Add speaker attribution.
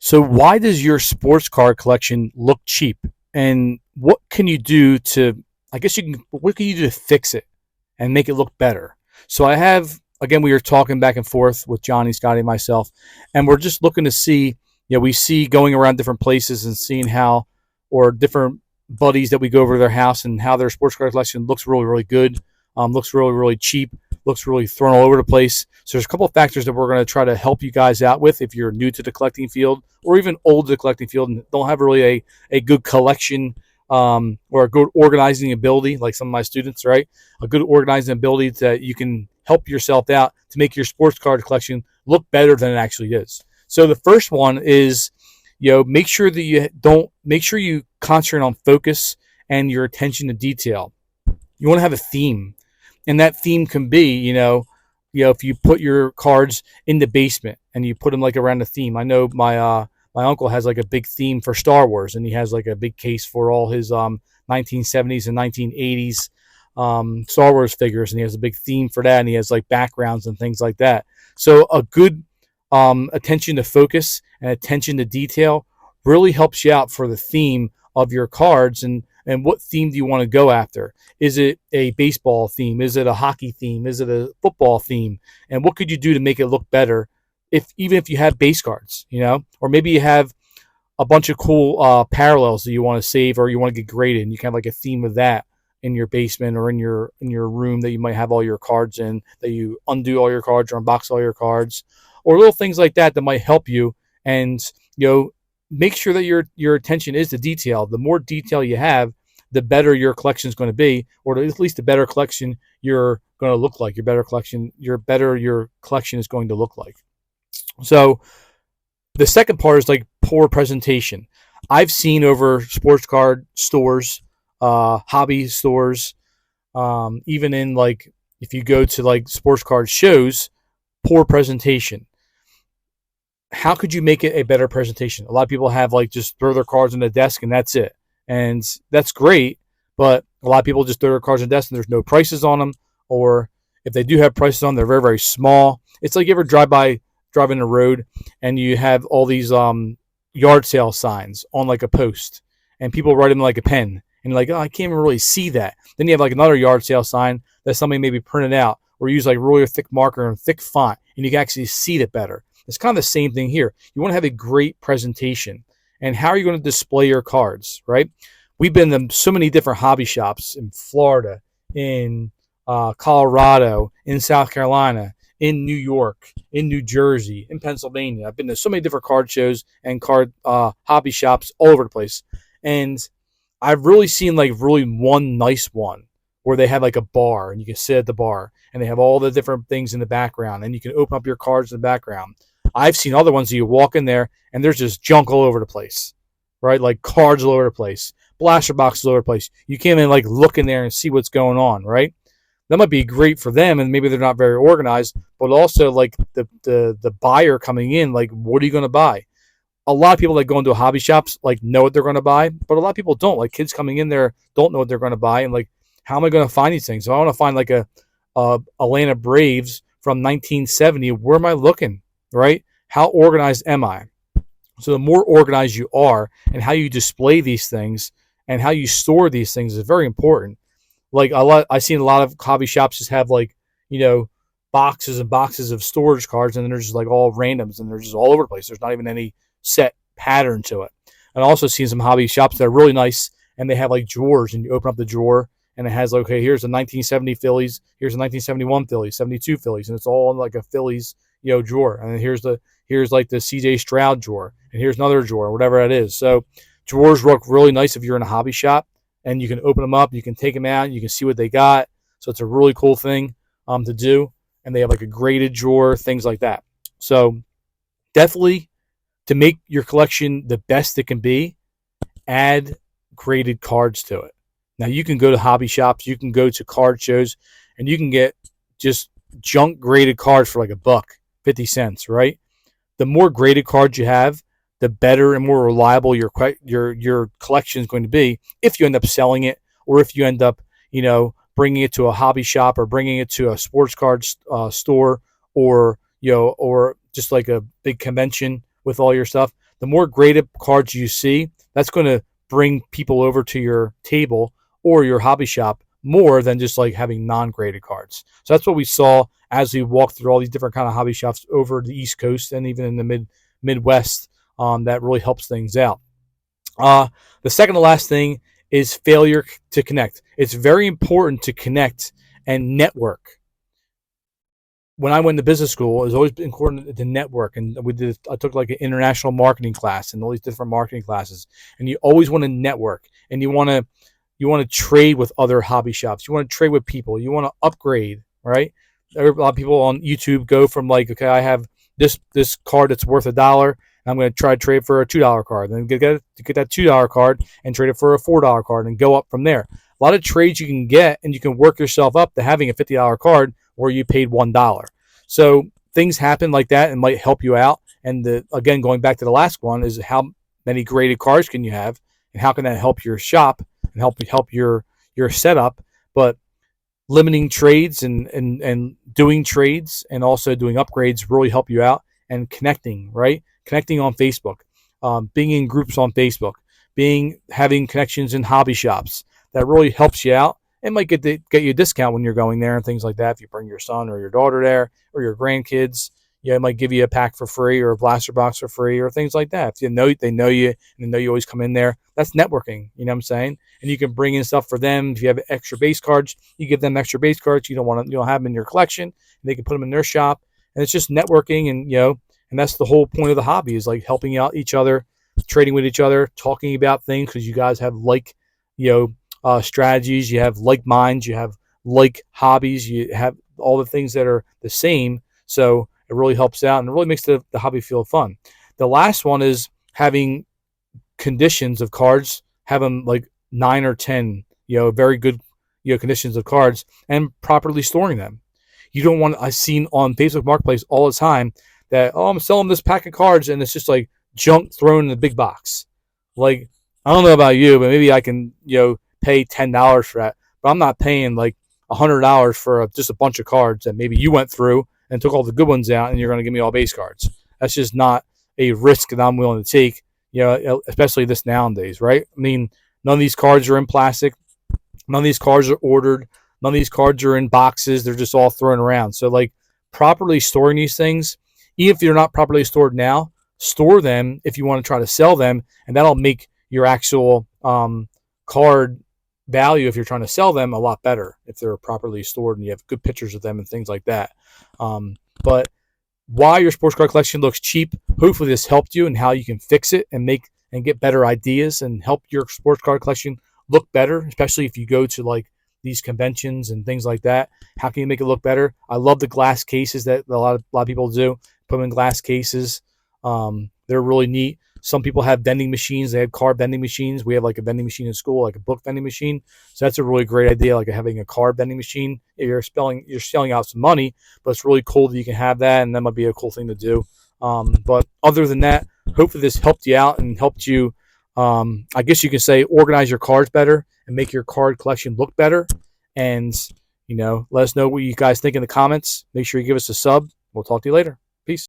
Speaker 1: So why does your sports card collection look cheap? And what can you do to, I guess you can, what can you do to fix it and make it look better? So I have, again, we were talking back and forth with Johnny, Scotty, and myself, and we're just looking to see, we see going around different places and seeing how, or different buddies that we go over to their house and how their sports card collection looks really, really good, looks really, really cheap, looks really thrown all over the place. So there's a couple of factors that we're going to try to help you guys out with if you're new to the collecting field or even old to the collecting field and don't have really a good collection or a good organizing ability like some of my students, right? A good organizing ability that you can help yourself out to make your sports card collection look better than it actually is. So the first one is, make sure that make sure you concentrate on focus and your attention to detail. You want to have a theme, and that theme can be, if you put your cards in the basement and you put them like around the theme. I know my uncle has like a big theme for Star Wars, and he has like a big case for all his 1970s and 1980s Star Wars figures, and he has a big theme for that, and he has like backgrounds and things like that. So a good attention to focus and attention to detail really helps you out for the theme of your cards. And what theme do you want to go after? Is it a baseball theme? Is it a hockey theme? Is it a football theme? And what could you do to make it look better even if you have base cards, or maybe you have a bunch of cool parallels that you want to save or you want to get graded, and you can have like a theme of that in your basement or in your room that you might have all your cards in, that you undo all your cards or unbox all your cards, or little things like that might help you. And make sure that your attention is to detail. The more detail you have, the better your collection is going to be, or at least the better collection you're going to look like. Your better collection is going to look like. So the second part is like poor presentation. I've seen over sports card stores, hobby stores, even in like if you go to like sports card shows, poor presentation. How could you make it a better presentation? A lot of people have like just throw their cards on the desk and that's it. And that's great, but a lot of people just throw their cards on the desk and there's no prices on them. Or if they do have prices on, they're very, very small. It's like you ever driving the road and you have all these yard sale signs on like a post and people write them like a pen. And you're like, oh, I can't even really see that. Then you have like another yard sale sign that somebody maybe printed out or use like really thick marker and thick font and you can actually see it better. It's kind of the same thing here. You want to have a great presentation. And how are you going to display your cards, right? We've been to so many different hobby shops in Florida, in Colorado, in South Carolina, in New York, in New Jersey, in Pennsylvania. I've been to so many different card shows and card hobby shops all over the place. And I've really seen like really one nice one where they have like a bar and you can sit at the bar and they have all the different things in the background and you can open up your cards in the background. I've seen other ones that you walk in there and there's just junk all over the place, right? Like cards all over the place, blaster boxes all over the place. You can't even like look in there and see what's going on, right? That might be great for them and maybe they're not very organized, but also like the buyer coming in, like what are you going to buy? A lot of people that go into hobby shops like know what they're going to buy, but a lot of people don't. Like kids coming in there don't know what they're going to buy and like, how am I going to find these things? If I want to find like a Atlanta Braves from 1970, where am I looking? Right? How organized am I? So the more organized you are and how you display these things and how you store these things is very important. Like I've seen a lot of hobby shops just have like, boxes and boxes of storage cards and then they're just like all randoms and they're just all over the place. There's not even any set pattern to it. And I also seen some hobby shops that are really nice and they have like drawers and you open up the drawer and it has like, okay, here's the 1970 Phillies, here's the 1971 Phillies, 72 Phillies, and it's all in like a Phillies, drawer. And then here's like the CJ Stroud drawer, and here's another drawer, whatever that is. So drawers look really nice if you're in a hobby shop, and you can open them up, you can take them out, you can see what they got. So it's a really cool thing to do. And they have like a graded drawer, things like that. So definitely to make your collection the best it can be, add graded cards to it. Now you can go to hobby shops, you can go to card shows, and you can get just junk graded cards for like $1.50, right? The more graded cards you have, the better and more reliable your collection is going to be if you end up selling it or if you end up, bringing it to a hobby shop or bringing it to a sports card store or just like a big convention with all your stuff. The more graded cards you see, that's going to bring people over to your table or your hobby shop more than just like having non-graded cards. So that's what we saw as we walked through all these different kind of hobby shops over the East Coast and even in the Midwest. That really helps things out. The second to last thing is failure to connect. It's very important to connect and network. When I went to business school, it's always been important to network. And I took like an international marketing class and all these different marketing classes. And you always want to network, and you want to trade with other hobby shops. You want to trade with people. You want to upgrade, right? A lot of people on YouTube go from like, okay, I have this card that's worth $1. I'm going to try to trade for a $2 card. Then get that $2 card and trade it for a $4 card and go up from there. A lot of trades you can get, and you can work yourself up to having a $50 card where you paid $1. So things happen like that and might help you out. And again, going back to the last one, is how many graded cards can you have, and how can that help your shop and help your setup. But limiting trades and doing trades and also doing upgrades really help you out. And connecting, right? Connecting on Facebook, being in groups on Facebook, having connections in hobby shops, that really helps you out. It might get you a discount when you're going there and things like that. If you bring your son or your daughter there or your grandkids, it might give you a pack for free or a blaster box for free or things like that. If they know you and they know you always come in there, that's networking. You know what I'm saying? And you can bring in stuff for them. If you have extra base cards, you give them extra base cards. You don't have them in your collection, and they can put them in their shop. And it's just networking, and that's the whole point of the hobby, is like helping out each other, trading with each other, talking about things, because you guys have strategies, you have like minds, you have like hobbies, you have all the things that are the same. So it really helps out, and it really makes the hobby feel fun. The last one is having conditions of cards, have them like 9 or 10, very good, conditions of cards, and properly storing them. You don't want, I've seen on Facebook Marketplace all the time that, I'm selling this pack of cards, and it's just like junk thrown in the big box. Like, I don't know about you, but maybe I can, pay $10 for that, but I'm not paying like $100 for just a bunch of cards that maybe you went through and took all the good ones out, and you're going to give me all base cards. That's just not a risk that I'm willing to take, especially this nowadays, right? I mean, none of these cards are in plastic. None of these cards are ordered. None of these cards are in boxes. They're just all thrown around. So like properly storing these things, even if you're not properly stored now, store them if you want to try to sell them, and that'll make your actual card value, if you're trying to sell them, a lot better if they're properly stored and you have good pictures of them and things like that. But why your sports card collection looks cheap, hopefully this helped you and how you can fix it and get better ideas and help your sports card collection look better, especially if you go to like these conventions and things like that. How can you make it look better? I love the glass cases that a lot of people do. Put them in glass cases. They're really neat. Some people have vending machines. They have card vending machines. We have like a vending machine in school, like a book vending machine. So that's a really great idea, like having a card vending machine. You're selling out some money, but it's really cool that you can have that, and that might be a cool thing to do. But other than that, hopefully this helped you out and helped you, I guess you can say, organize your cards better and make your card collection look better. And, let us know what you guys think in the comments. Make sure you give us a sub. We'll talk to you later.